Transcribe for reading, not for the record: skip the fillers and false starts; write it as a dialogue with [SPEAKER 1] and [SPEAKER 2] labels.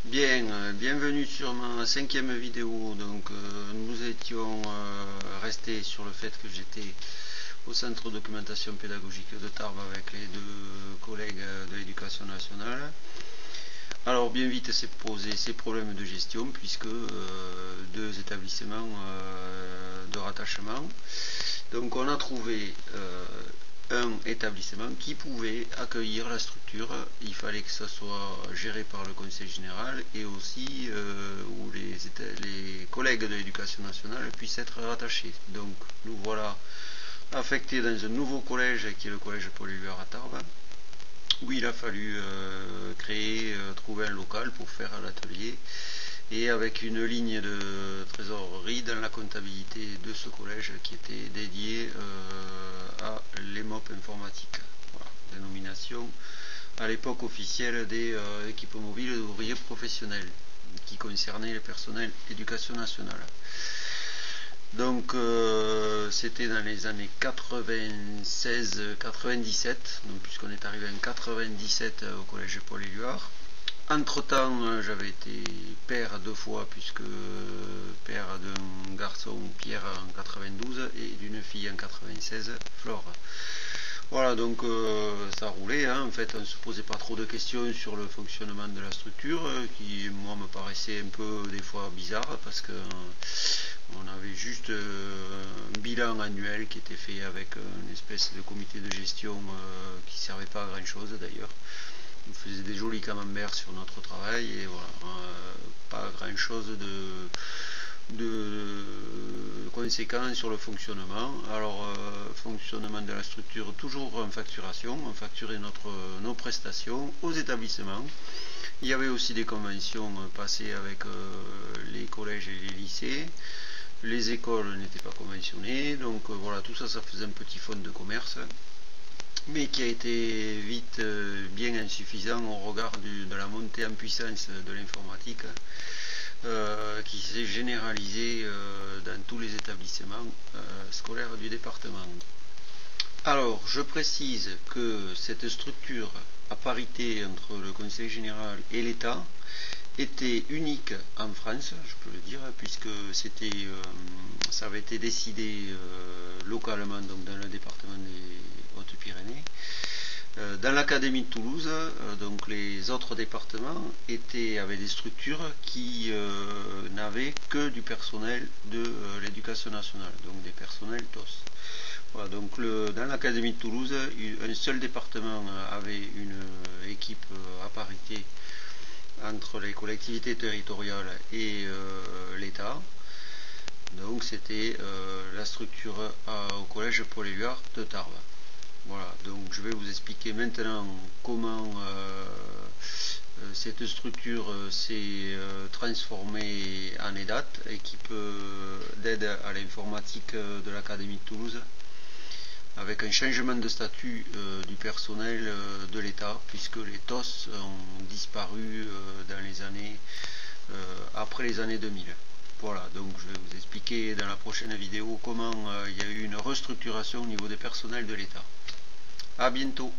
[SPEAKER 1] Bien, bienvenue sur ma 5e vidéo. Donc, nous étions restés sur le fait que j'étais au centre de documentation pédagogique de Tarbes avec les deux collègues de l'éducation nationale. Alors, bien vite s'est posé ces problèmes de gestion puisque deux établissements de rattachement. Donc, on a trouvé un établissement qui pouvait accueillir la structure. Il fallait que ça soit géré par le conseil général et aussi où les collègues de l'éducation nationale puissent être rattachés. Donc nous voilà affectés dans un nouveau collège qui est le collège Paul Éluard à Tarbes, où il a fallu trouver un local pour faire l'atelier, et avec une ligne de trésorerie dans la comptabilité de ce collège qui était dédié à l'EMOP informatique. Voilà, dénomination à l'époque officielle des équipes mobiles d'ouvriers professionnels, qui concernait les personnels éducation nationale. Donc c'était dans les années 96-97, donc puisqu'on est arrivé en 97 au collège Paul Éluard. Entre temps, j'avais été père 2 fois, puisque père d'un garçon, Pierre, en 92, et d'une fille en 96, Flore. Voilà, donc ça roulait, hein. En fait on ne se posait pas trop de questions sur le fonctionnement de la structure, qui moi me paraissait un peu des fois bizarre, parce que on avait juste un bilan annuel qui était fait avec une espèce de comité de gestion qui ne servait pas à grand chose d'ailleurs. On faisait des jolis camemberts sur notre travail, et voilà, pas grand chose de conséquences sur le fonctionnement. Alors fonctionnement de la structure toujours en facturation, on facturait nos prestations aux établissements. Il y avait aussi des conventions passées avec les collèges et les lycées. Les écoles n'étaient pas conventionnées, donc voilà, tout ça, ça faisait un petit fonds de commerce, mais qui a été vite bien insuffisant au regard de la montée en puissance de l'informatique, qui s'est généralisée dans tous les établissements scolaires du département. Alors, je précise que cette structure à parité entre le Conseil général et l'État était unique en France, je peux le dire, puisque ça avait été décidé localement, donc dans le département des Hautes-Pyrénées. Dans l'académie de Toulouse, donc les autres départements avaient des structures qui n'avaient que du personnel de l'éducation nationale, donc des personnels TOS. Voilà, donc dans l'académie de Toulouse, un seul département avait une équipe à parité entre les collectivités territoriales et l'État. Donc c'était la structure au collège Paul Éluard de Tarbes. Voilà, donc je vais vous expliquer maintenant comment cette structure s'est transformée en EDAT, équipe d'aide à l'informatique de l'Académie de Toulouse, avec un changement de statut du personnel de l'État, puisque les TOS ont disparu dans les années après les années 2000. Voilà, donc je vais vous expliquer dans la prochaine vidéo comment il y a eu une restructuration au niveau des personnels de l'État. A bientôt.